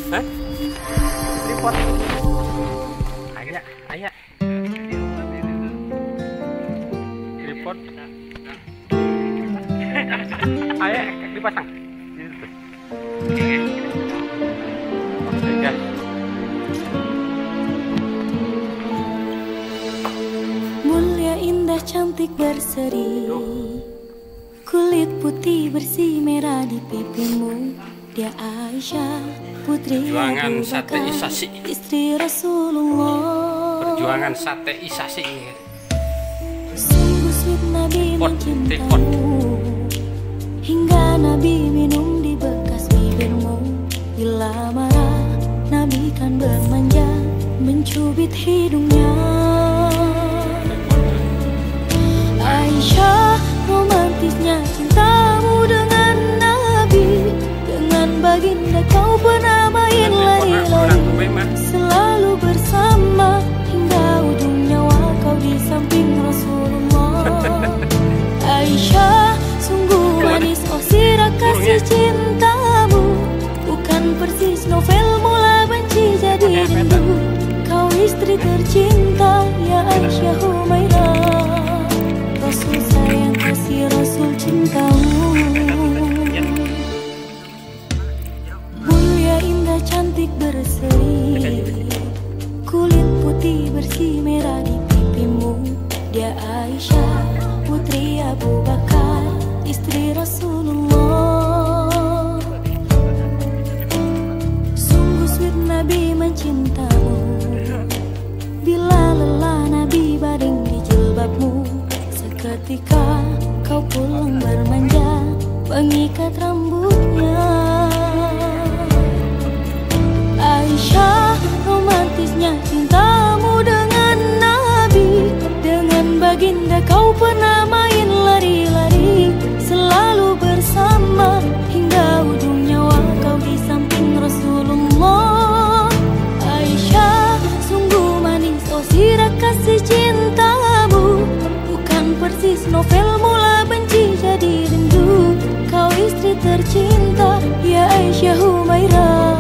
Hah? Report. Ayah, ayah. Report. Ayah, dipasang. Oke, guys. Mulia, indah, cantik, berseri, kulit putih bersih merah di pipimu. Dia Aisyah, putri Perjuangan Abu sate Bakar, Isasi. istri Rasulullah. Perjuangan sate Isasi. Sungguh sweet Nabi mencintamu, hingga Nabi minum di bekas bibirmu. Bila marah, Nabi kan bermanja, mencubit hidungnya. Aisyah, romantisnya cintamu dengan Nabi. Dengan baginda kau pernah main lari-lari, selalu bersama hingga ujung nyawa kau di samping Rasulullah. Aisyah, sungguh manis oh sirah kasih cintamu, bukan persis novel mula benci jadi rindu. Kau istri tercinta, ya Aisyah Humairah. Rasul sayang kasih Rasul cintamu. Mulia, indah, cantik, berseri, kulit putih bersih merah di pipimu. Dia Aisyah, putri Abu Bakar, istri Rasulullah. Sungguh sweet Nabi mencintamu, bila lelah Nabi baring di jilbabmu. Ketika kau pulang bermanja, mengikat rambutnya. Aisyah, romantisnya cintamu dengan Nabi. Dengan baginda kau pernah main lari-lari, selalu bersama hingga ujung nyawa kau di samping Rasulullah. Aisyah, sungguh manis oh sirah kasih cintamu, persis novel mula benci jadi rindu. Kau istri tercinta, ya Aisyah Humairah.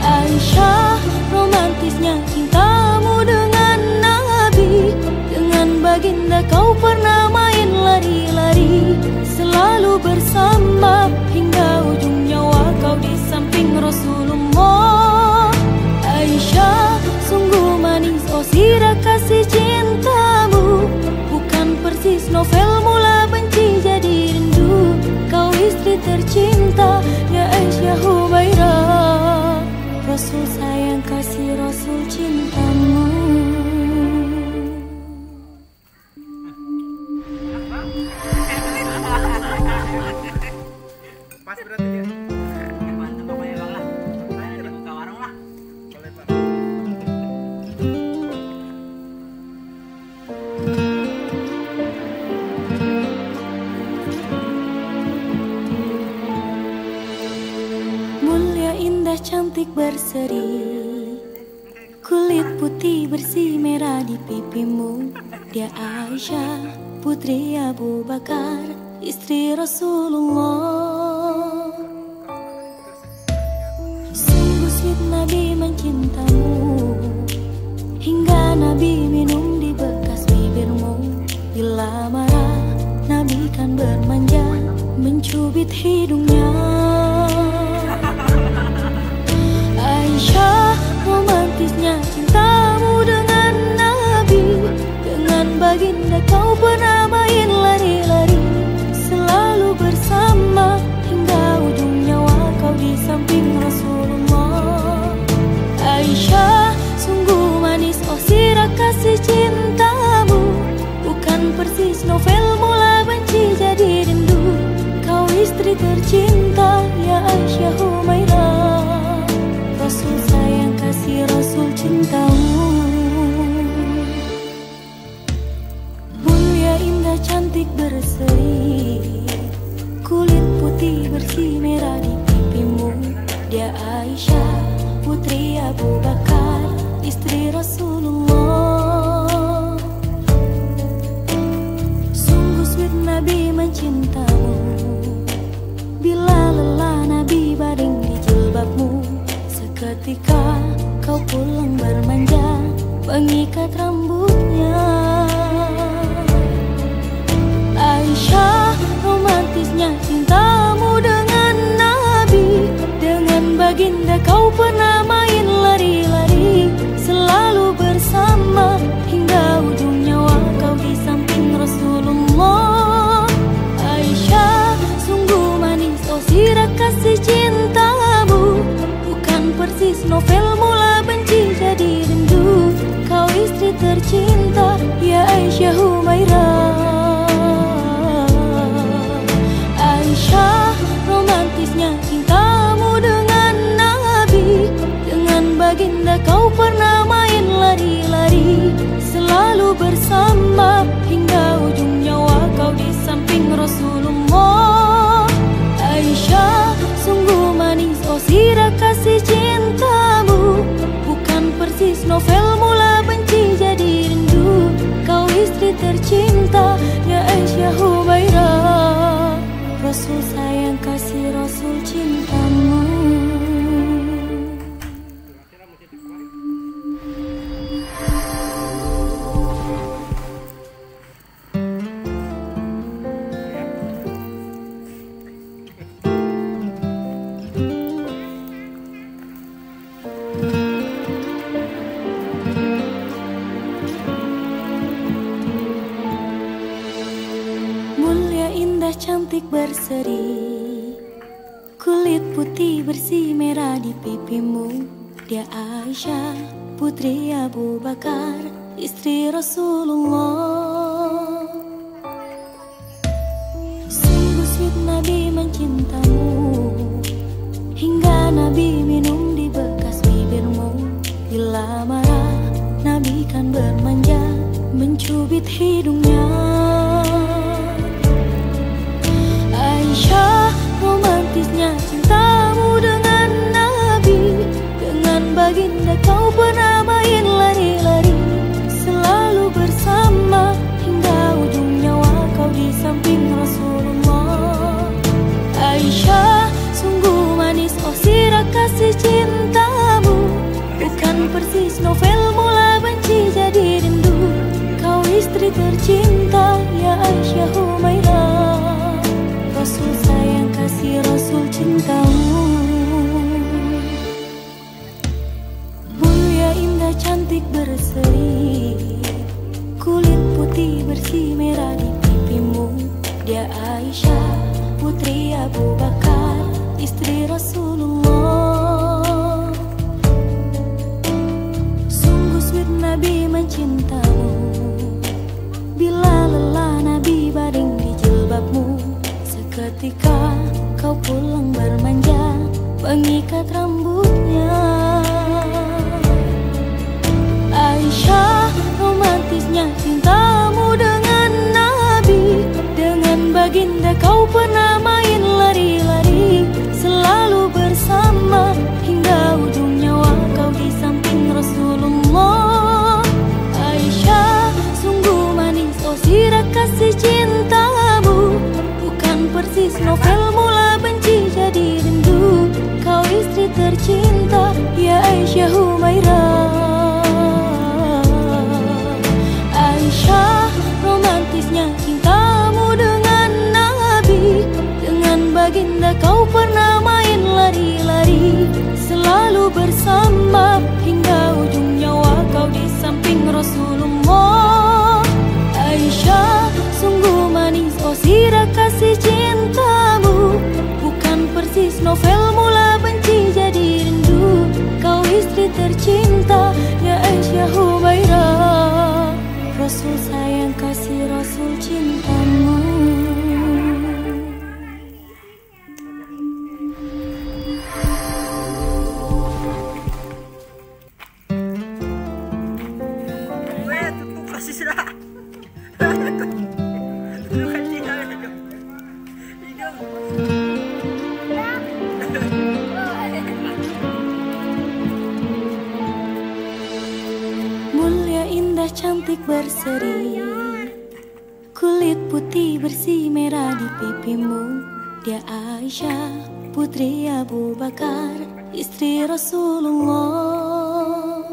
Aisyah, romantisnya cintamu dengan Nabi. Dengan baginda kau pernah main lari-lari, selalu bersama hingga ujung nyawa kau di samping Rasulullah. Aisyah, sungguh manis oh sirah kasih cintamu, bukan persis novel mula benci jadi rindu. Kau istri tercinta, ya Aisyah Humairah. Rasul sayang kasih Rasul cintamu. Pas berarti ya. Mantap pokoknya Bang lah. Ada buka warung lah. Boleh, Pak. Mulia, indah, cantik, berseri, kulit putih bersih merah di pipimu. Dia Aisyah, putri Abu Bakar, istri Rasulullah. Sungguh sweet Nabi mencintamu, hingga Nabi minum di bekas bibirmu. Bila marah, Nabi kan bermanja, mencubit hidungnya. Aisyah, romantisnya cintamu dengan Nabi. Dengan baginda kau pernah main lari-lari, selalu bersama hingga ujung nyawa kau di samping Rasulullah. Aisyah, sungguh manis oh sirah kasih cintamu, bukan persis novel mula benci jadi rindu. Kau istri tercinta, ya Aisyah Humairah. Rasul sayang kasih Rasul cintamu. Mulia, indah, cantik, berseri, kulit putih bersih merah di pipimu. Dia Aisyah, putri Abu Bakar, istri Rasulullah. Sungguh sweet Nabi mencintamu, bila lelah Nabi pulang bermanja, mengikat rambutnya. Aisyah, romantisnya cintamu dengan Nabi. Dengan baginda kau pernah main lari-lari, selalu bersama hingga ujung nyawa kau di samping Rasulullah. Aisyah, sungguh manis oh sirah kasih cintamu, bukan persis novel mula benci jadi rindu. Kau istri tercinta ya Aisyah Humairah. Aisyah, romantisnya cintamu dengan Nabi. Dengan baginda kau pernah main lari-lari, selalu bersama hingga ujung nyawa kau di samping Rasulullah. Aisyah, sungguh manis oh sirah kasih cintamu, bukan persis novel mula benci jadi rindu. Kau istri tercinta ya Aisyah Humairah. Rasul sayang kasih Rasul cintamu. Mulia indah cantik berseri, kulit putih bersih merah di pipimu. Dia Aisyah, putri Abu Bakar, istri Rasulullah. Sungguh sweet Nabi mencintamu, hingga Nabi minum di bekas bibirmu. Bila marah, Nabi kan bermanja, mencubit hidungnya. Aisyah, romantisnya cintamu dengan Nabi. Dengan baginda kau pernah main lari-lari, selalu bersama hingga ujung nyawa kau di samping Rasulullah. Aisyah, sungguh manis oh sirah kasih cintamu, bukan persis novel mula benci jadi rindu. Kau istri tercinta ya Aisyah Humairah. Rasul sayang kasih Rasul cintamu. Mulia indah cantik berseri, kulit putih bersih merah di pipimu. Dia Aisyah, putri Abu Bakar, istri Rasulullah. Sungguh sweet Nabi mencintamu, bila lelah Nabi baring di jilbabmu. Ketika kau pulang bermanja, mengikat rambutnya. Aisyah, romantisnya cintamu dengan Nabi. Dengan baginda kau pernah main lari-lari, selalu bersama hingga ujung nyawa kau di samping Rasulullah. Aisyah, sungguh manis oh sirah kasih cintamu, persis novel mula benci jadi rindu. Kau istri tercinta ya Aisyah Humairah. Aisyah, romantisnya cintamu dengan Nabi. Dengan baginda kau pernah main lari-lari, selalu bersama hingga ujung nyawa kau di samping Rasulullah. Aisyah, sungguh manis oh sirah kasih cintamu, bukan persis novel mula benci jadi rindu. Kau istri tercinta ya Aisyah Humairah. Rasul sayang kasih Rasul cintamu. Mulia indah cantik berseri, kulit putih bersih merah di pipimu. Dia Aisyah, putri Abu Bakar, istri Rasulullah.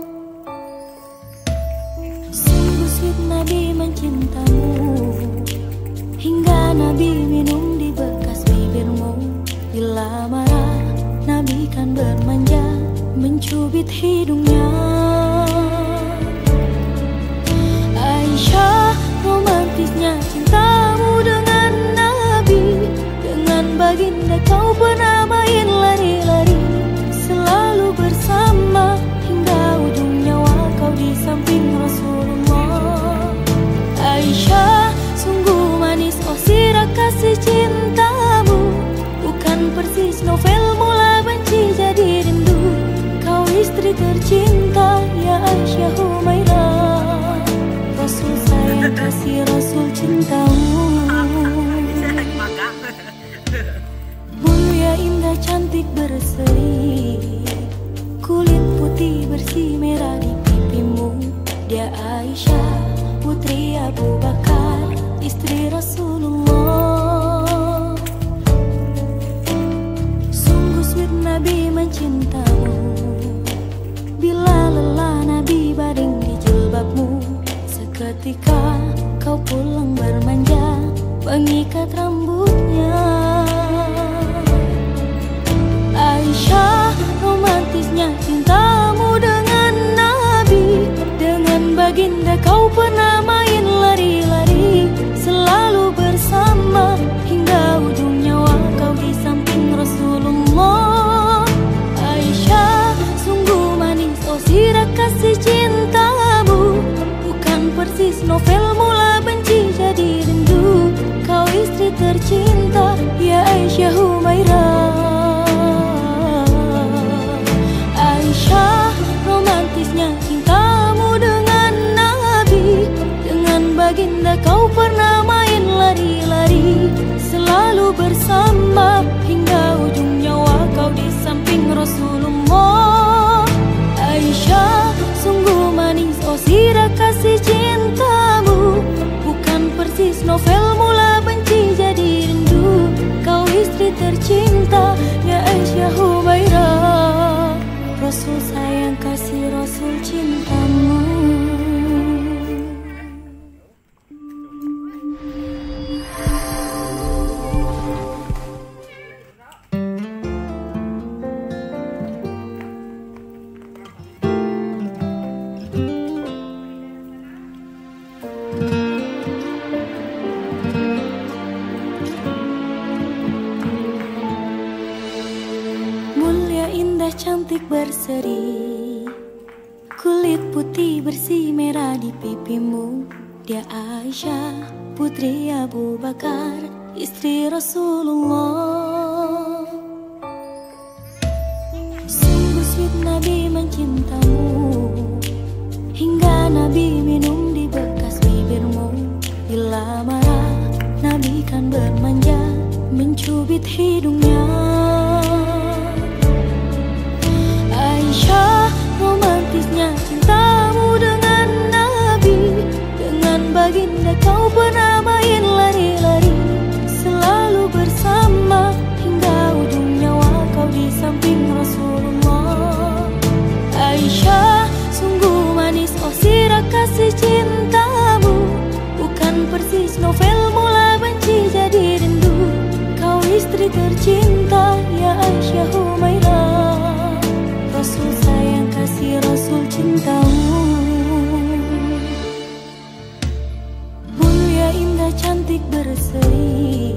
Nabi mencintamu, hingga Nabi minum di bekas bibirmu. Bila marah, Nabi kan bermanja, mencubit hidungnya. Aisyah, romantisnya cintamu dengan Nabi. Dengan baginda kau pernah main lari-lari, selalu bersama hingga ujung nyawa kau di samping Rasulullah. Aisyah, sungguh manis oh sirah kasih cintamu, bukan persis novel mula benci jadi rindu. Kau istri tercinta ya Aisyah Humairah, Rasul sayang kasih Rasul cintamu. Mulia indah cantik berseri, kulit putih bersih merah di pipimu. Dia Aisyah putri Abu Bakar, istri Rasulullah. Sungguh sweet Nabi mencintamu, bila lelah Nabi baring di jilbabmu. Seketika kau pulang bermanja, mengikat rambutnya. Aisyah, romantisnya cintamu dengan Nabi. Dengan baginda kau pernah main lari-lari, selalu bersama hingga ujung nyawa kau di samping Rasulullah. Aisyah, sungguh manis oh sirah kasih cintamu, bukan persis novel mula benci jadi rindu. Kau istri tercinta ya Aisyah Humairah. Aisyah, romantisnya cintamu dengan Nabi. Dengan baginda kau pernah main lari-lari, selalu bersama hingga ujung nyawa kau di samping Rasulullah. Aisyah, sungguh manis oh sirah kasih cintamu, bukan persis novel mula benci jadi rindu. Kau istri tercinta ya Aisyah Humairah, Rasul sayang kasih Rasul cintamu. Mulia indah cantik berseri, kulit putih bersih merah di pipimu. Dia Aisyah putri Abu Bakar, istri Rasulullah. Sungguh sweet Nabi mencintamu, hingga Nabi minum di bekas bibirmu. Bila marah, Nabi kan bermanja, mencubit hidungnya. Aisyah, romantisnya cintamu dengan Nabi. Dengan baginda kau pernah main lari-lari, selalu bersama hingga ujung nyawa kau di samping Rasulullah. Aisyah, sungguh manis oh sirah kasih cintamu, bukan persis novel mula benci jadi rindu. Kau istri tercinta ya Aisyah Humairah, Rasul sayang kasih Rasul cintamu. Mulia indah cantik berseri,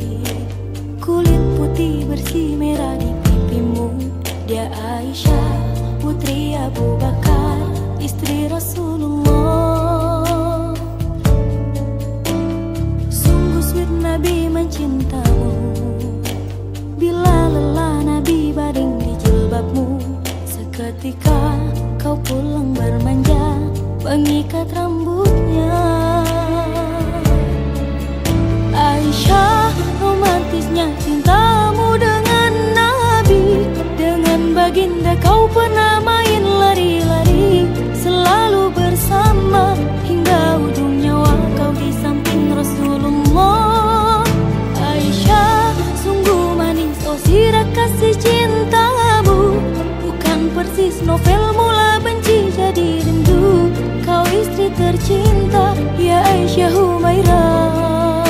kulit putih bersih merah di pipimu. Dia Aisyah putri Abu Bakar, istri Rasulullah. Sungguh sweet Nabi mencintamu, bila lelah Nabi baring di jilbabmu. Seketika kau pulang bermanja, mengikat rambutnya. Aisyah, romantisnya cintamu dengan Nabi. Dengan baginda kau pernah main lari-lari, selalu bersama hingga ujung nyawa kau di samping Rasulullah. Aisyah, sungguh manis oh sirah kasih cintamu, bukan persis novel mula benci jadi rindu. Kau istri tercinta, ya Aisyah Humairah.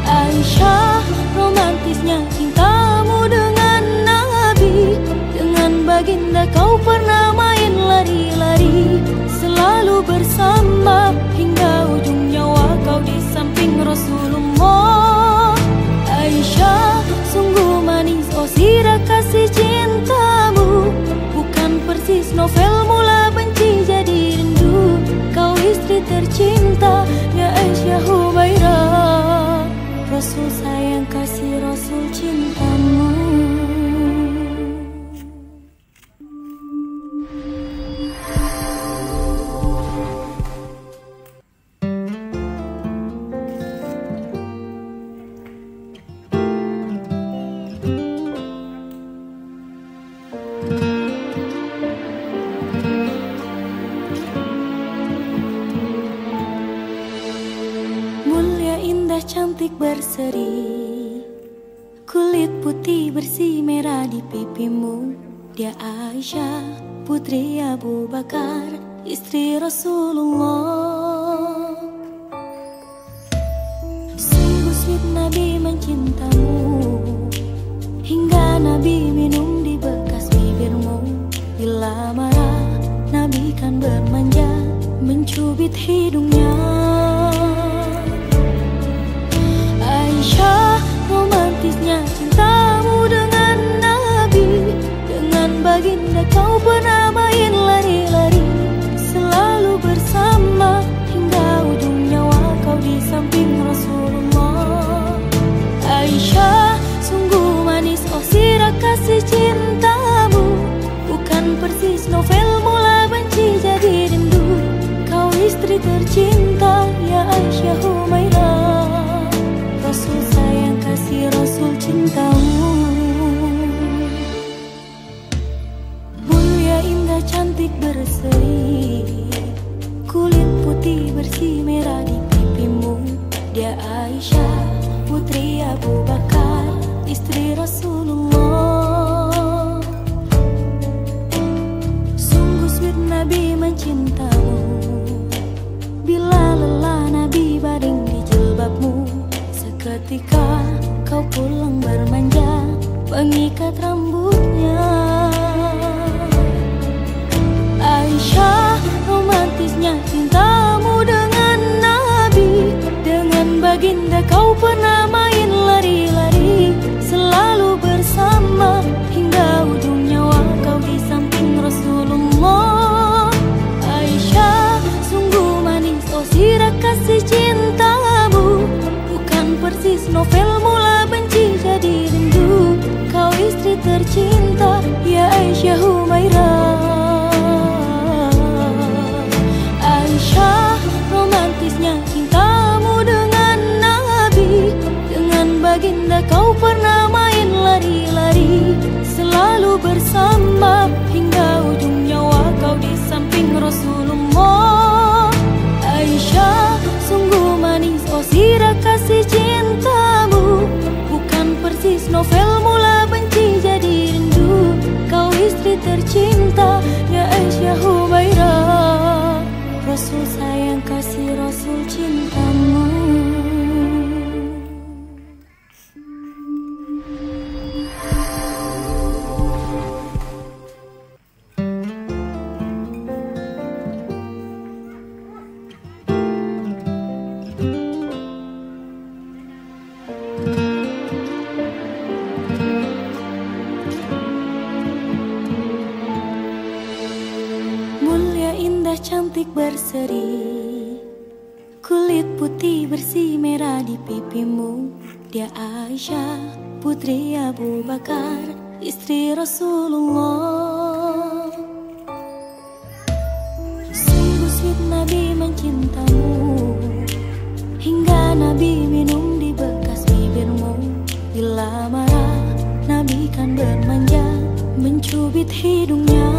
Aisyah, romantisnya cintamu dengan Nabi. Dengan baginda kau pernah main lari-lari, selalu bersama hingga ujung nyawa kau di samping Rasulullah. Aisyah, sungguh manis oh sirah kasih cintamu, bukan persis novel mula benci jadi rindu. Kau istri tercinta, ya Aisyah Humairah. Rasul sayang kasih Rasul cintamu. Cantik berseri, kulit putih bersih merah di pipimu. Dia Aisyah, putri Abu Bakar, istri Rasulullah. Sungguh sweet Nabi mencintamu, hingga Nabi minum di bekas bibirmu. Bila marah, Nabi kan bermanja, mencubit hidungnya. Aisyah, romantisnya cintamu dengan Nabi. Dengan baginda kau pernah main lari-lari, selalu bersama hingga ujung nyawa kau di samping Rasulullah. Aisyah, sungguh manis oh sirah kasih cintamu, bukan persis novel mula benci jadi rindu. Kau istri tercinta, ya Aisyah Humairah. Rasul sayang kasih Rasul cintamu. Mulia indah cantik berseri, kulit putih bersih merah di pipimu. Dia Aisyah, putri Abu Bakar, istri Rasulullah. Sungguh sweet Nabi mencintamu, bila lelah Nabi baring di jilbabmu. Ketika kau pulang bermanja, mengikat rambutnya. Aisyah, romantisnya cintamu dengan Nabi. Dengan baginda kau pernah main lari-lari, selalu bersama hingga ujung nyawa kau di samping Rasulullah. Aisyah, sungguh manis oh sirah kasih cintamu, persis novel mula benci jadi rindu. Kau istri tercinta, ya Aisyah Humairah. Aisyah, romantisnya cintamu dengan Nabi. Dengan baginda kau pernah main lari-lari, selalu bersama hingga ujung nyawa kau di samping Rasulullah. Aisyah, sungguh manis oh sirah kasih cintamu, bukan persis novel mula benci jadi rindu. Kau istri tercinta, ya Aisyah Humairah. Rasul sayang kasih Rasul cintamu. Cantik berseri, kulit putih bersih merah di pipimu. Dia Aisyah, putri Abu Bakar, istri Rasulullah. Sungguh sweet Nabi mencintamu, hingga Nabi minum di bekas bibirmu. Bila marah, Nabi kan bermanja, mencubit hidungnya.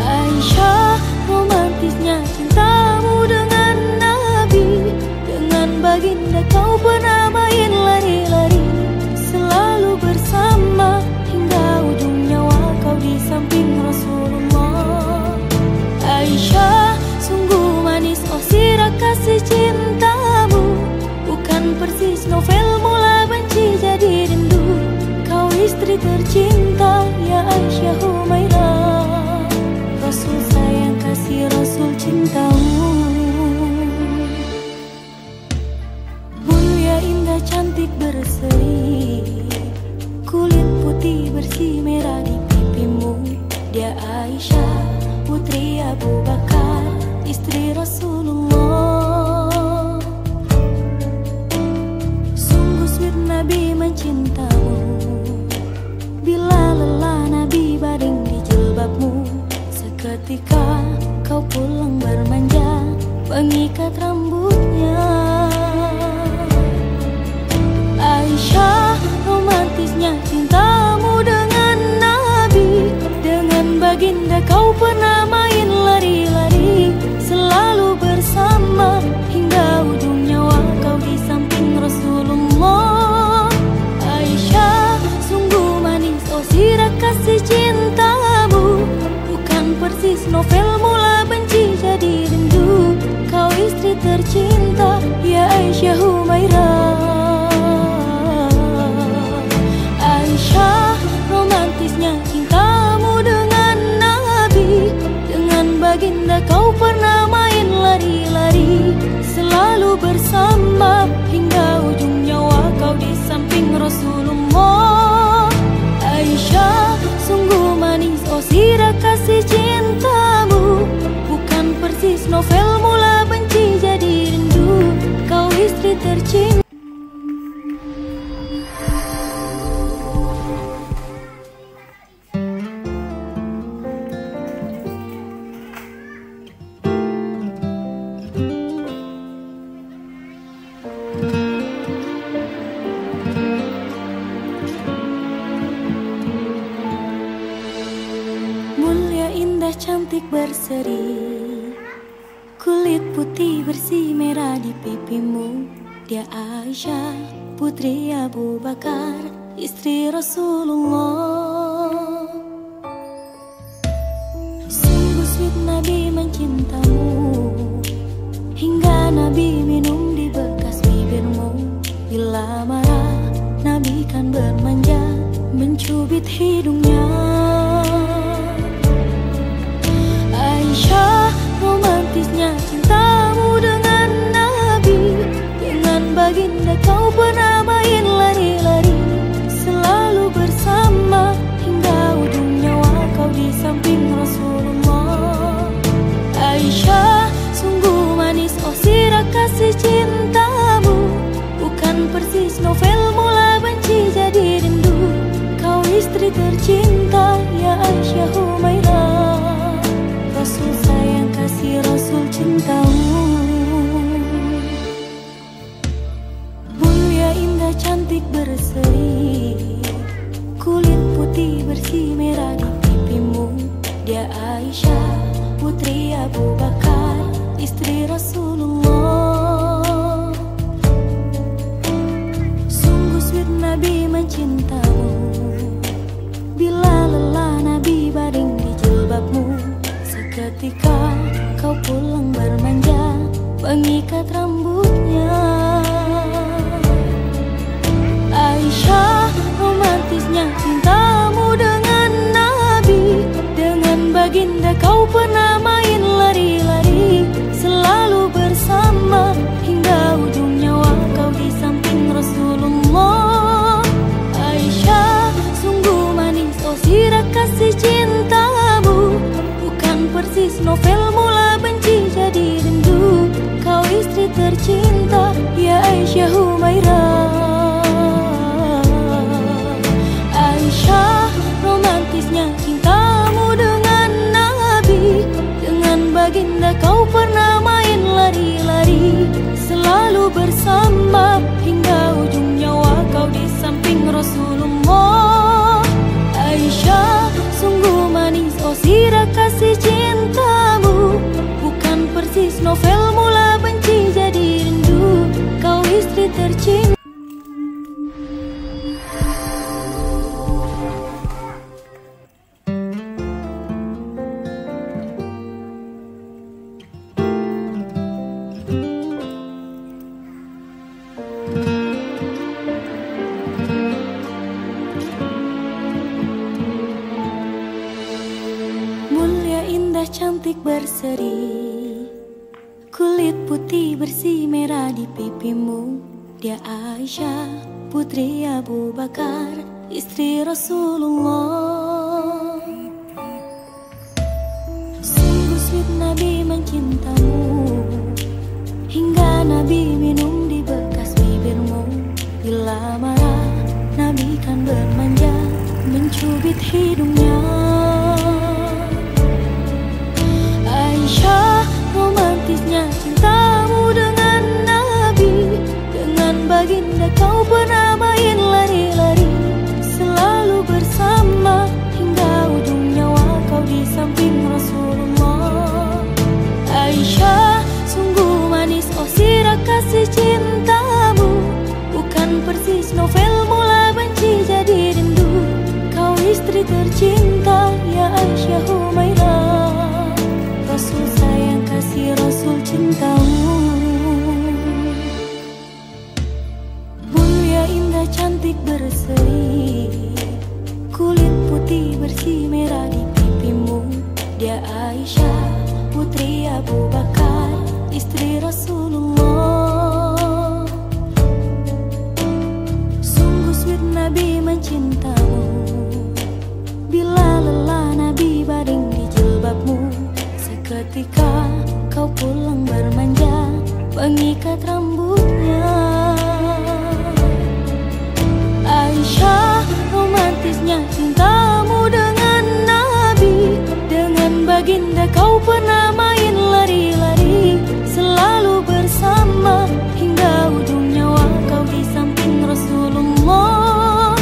Aisyah, romantisnya cintamu dengan Nabi. Dengan baginda kau pernah main lari-lari, selalu bersama hingga ujung nyawa kau di samping Rasulullah. istri tercinta, ya Aisyah Humairah, Rasul sayang kasih Rasul cintamu. Mulia indah cantik berseri, kulit putih bersih merah di pipimu. Dia Aisyah putri Abu Bakar, istri Rasulullah. Sungguh sweet Nabi mencintamu, bila lelah Nabi baring di jilbabmu. Seketika kau pulang bermanja, mengikat rambutnya. Aisyah, romantisnya cintamu dengan Nabi. Dengan baginda kau pernah main lari-lari, selalu bersama hingga ujung nyawa kau di samping Rasulullah. Aisyah, sungguh manis oh sirah kasih cintamu, bukan persis novel mula benci jadi rindu. Kau istri tercinta, ya Aisyah Humairah. Aisyah, romantisnya cintamu dengan Nabi. Dengan baginda kau pernah main lari-lari, selalu bersama hingga ujung nyawa kau di samping Rasulullah. Aisyah, sungguh manis oh sirah kasih cintamu, bukan persis novel mula benci jadi rindu. Kau istri tercinta. Cantik berseri, kulit putih bersih merah di pipimu. Dia Aisyah putri Abu Bakar, istri Rasulullah. Sungguh sweet Nabi mencintamu, hingga Nabi minum di bekas bibirmu. Bila marah Nabi kan bermanja, mencubit hidungnya. Aisyah, romantisnya cintamu dengan Nabi. Dengan baginda kau pernah main lari-lari, selalu bersama hingga ujung nyawa kau di samping Rasulullah. Aisyah, sungguh manis oh sirah kasih cintamu, bukan persis novel mula benci jadi rindu. Kau istri tercinta, ya Aisyah Humairah, Rasul sayang kasih Rasul cintamu. Mulia indah cantik berseri, kulit putih bersih merah di pipimu. Dia Aisyah putri Abu Bakar, istri Rasulullah. Sungguh sweet Nabi mencintamu, bila lelah Nabi baring di jilbabmu. Ketika kau pulang bermanja, mengikat rambutnya. Aisyah, romantisnya cintamu dengan Nabi. Dengan baginda kau pernah main lari-lari, selalu bersama hingga ujung nyawa kau di samping Rasulullah. Aisyah, sungguh manis oh sirah kasih cintamu, persis novel mula benci jadi rindu. Kau istri tercinta. cantik berseri, kulit putih bersih merah di pipimu. Dia Aisyah, putri Abu Bakar, istri Rasulullah. Sungguh sweet Nabi mencintamu, hingga Nabi minum di bekas bibirmu. Bila marah, Nabi kan bermanja, mencubit hidungnya. Aisyah, romantisnya cintamu dengan Nabi. Dengan baginda kau pernah main lari-lari, selalu bersama hingga ujung nyawa kau di samping Rasulullah. Aisyah, sungguh manis oh sirah kasih cintamu, bukan persis novel mula benci jadi rindu. Kau istri tercinta ya Aisyah Humairah, Rasul sayang kasih Rasul cintamu. Mulia indah cantik berseri, kulit putih bersih merah di pipimu. Dia Aisyah, putri Abu Bakar, istri Rasulullah. Sungguh sweet Nabi mencintamu, bila lelah Nabi baring di jilbabmu. Seketika kau pulang bermanja, mengikat rambutnya. Aisyah, romantisnya cintamu dengan Nabi. Dengan baginda kau pernah main lari-lari, selalu bersama hingga ujung nyawa kau di samping Rasulullah.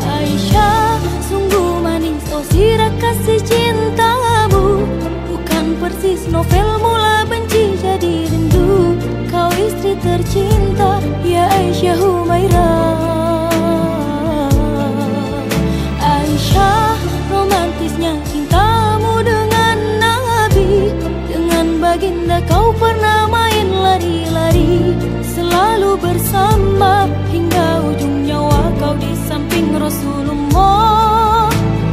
Aisyah, sungguh manis oh sirah kasih cintamu, bukan persis novel mula benci jadi rindu. Kau istri tercinta ya Aisyah Humairah. Aisyah, romantisnya cintamu dengan Nabi. Dengan baginda kau pernah main lari-lari, selalu bersama hingga ujung nyawa kau di samping Rasulullah.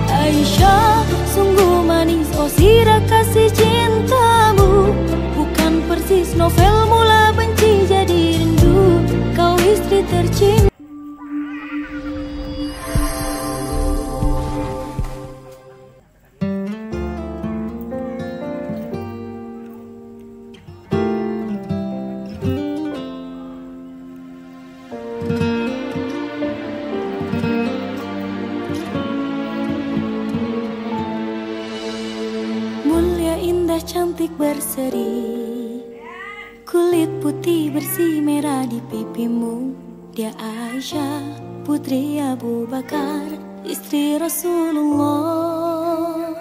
Aisyah, sungguh manis oh sirah kasih cintamu, bukan persis novel mula benci jadi rindu. Kau istri tercinta. Mulia indah cantik berseri, kulit putih bersih merah di pipimu. Dia Aisyah, putri Abu Bakar, istri Rasulullah.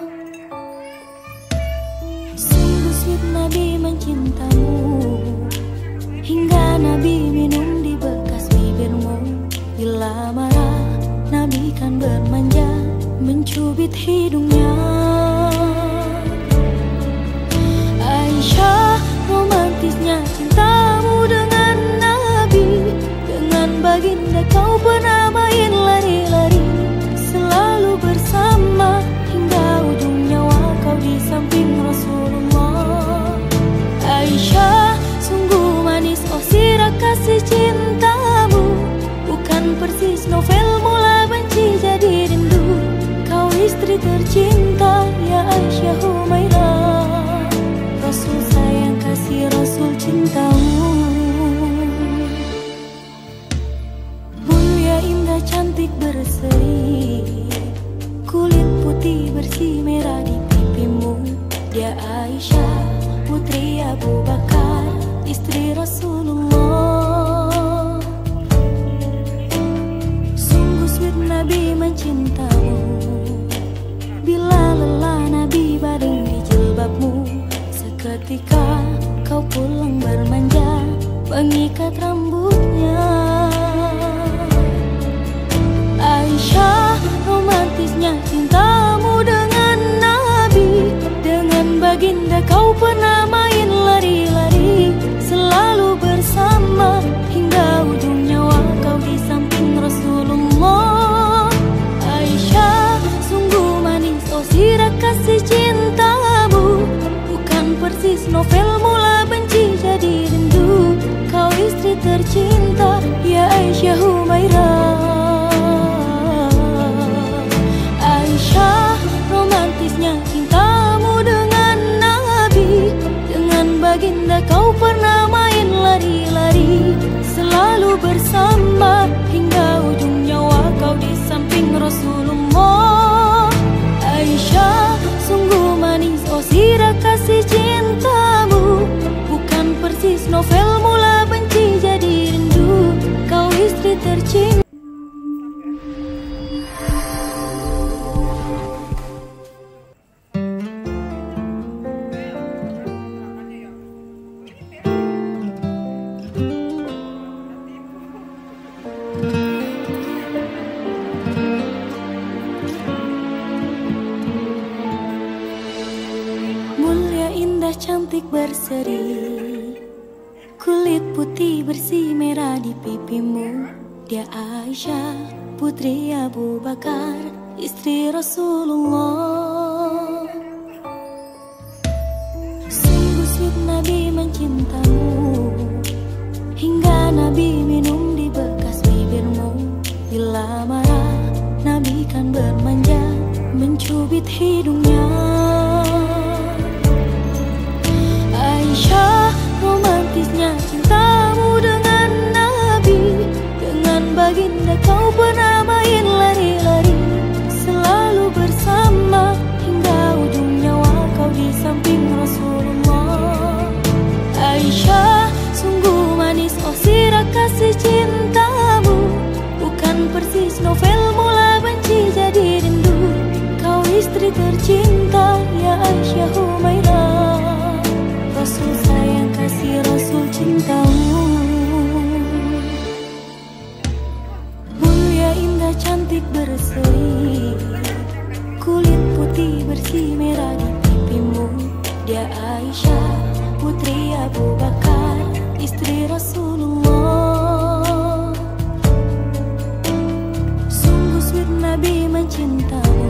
Sungguh sweet Nabi mencintamu, hingga Nabi minum di bekas bibirmu. Bila marah, Nabi kan bermanja, mencubit hidungnya. Aisyah, romantisnya cintamu dengan Nabi. Dengan baginda kau pernah main lari-lari, selalu bersama hingga ujung nyawa kau di samping Rasulullah. Aisyah, sungguh manis oh sirah kasih cintamu, bukan persis novel mula benci jadi rindu. Kau istri tercinta ya Aisyah Humairah, Rasul sayang kasih Rasul cintamu. Mulia indah cantik berseri, kulit putih bersih merah di pipimu. Dia Aisyah, putri Abu Bakar, istri Rasulullah. Sungguh sweet Nabi mencintamu, bila lelah Nabi baring di jilbabmu. Seketika kau pulang bermanja, mengikat rambutnya. Aisyah, romantisnya cintamu dengan Nabi. Dengan baginda kau pernah main lari-lari, selalu bersama hingga ujung nyawa kau di samping Rasulullah. Aisyah, sungguh manis oh sirah kasih cintamu, bukan cantik berseri, kulit putih bersih merah di pipimu. Dia Aisyah, putri Abu Bakar, istri Rasulullah. Sungguh sweet Nabi mencintamu, hingga Nabi minum di bekas bibirmu. Bila marah, Nabi kan bermanja, mencubit hidungnya. Aisyah, romantisnya cintamu dengan Nabi. Dengan baginda kau pernah main lari-lari, selalu bersama hingga ujung nyawa kau di samping Rasulullah. Aisyah, sungguh manis oh sirah kasih cintamu, bukan persis novel mula benci jadi rindu. Kau istri tercinta ya Aisyah Humairah, Rasul sayang kasih Rasul cintamu. Mulia indah cantik berseri, kulit putih bersih merah di pipimu. Dia Aisyah, putri Abu Bakar, istri Rasulullah. Sungguh sweet Nabi mencintamu,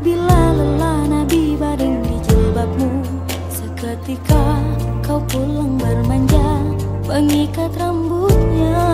bila lelah Nabi baring di jilbabmu. Seketika kau pulang bermanja, mengikat rambutnya.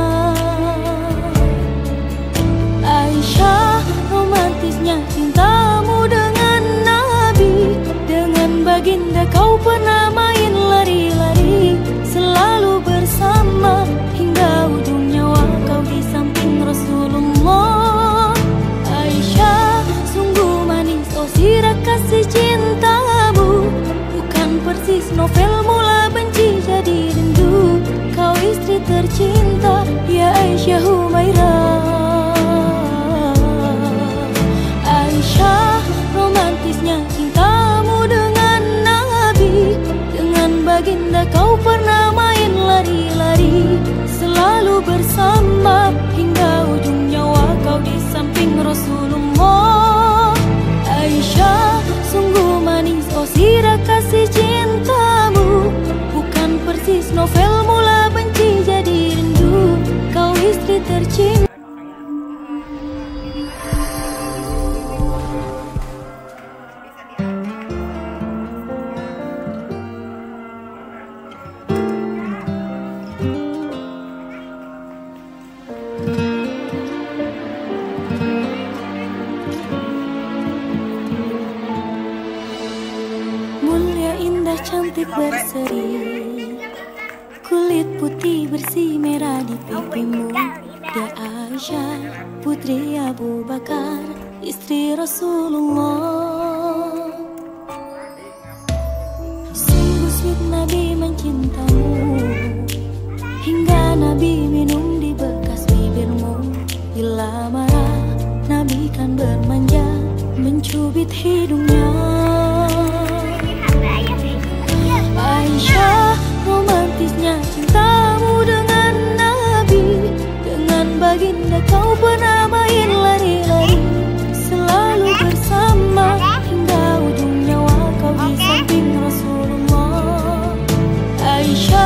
Aisyah, romantisnya cintamu dengan Nabi. Dengan baginda kau pernah main lari-lari, selalu bersama hingga ujung nyawa kau di samping Rasulullah. Aisyah, sungguh manis oh sirah kasih cintamu, bukan persis novel mula benci jadi rindu. Kau istri tercinta ya Aisyah Humairah. Aisyah, romantisnya cintamu dengan Nabi. Dengan baginda kau pernah main lari-lari, selalu bersama hingga ujung nyawa kau di samping Rasulullah. Aisyah, sungguh manis oh sirah kasih cintamu, bukan persis novel mula benci jadi rindu. Kau istri tercinta. Cantik berseri, kulit putih bersih merah di pipimu. Dia Aisyah, putri Abu Bakar, istri Rasulullah. Sungguh sweet Nabi mencintamu, hingga Nabi minum di bekas bibirmu. Bila marah, Nabi kan bermanja, mencubit hidungnya. Aisyah, romantisnya cintamu dengan Nabi. Dengan baginda kau pernah main lari-lari, selalu bersama hingga ujung nyawa kau di samping Rasulullah. Aisyah,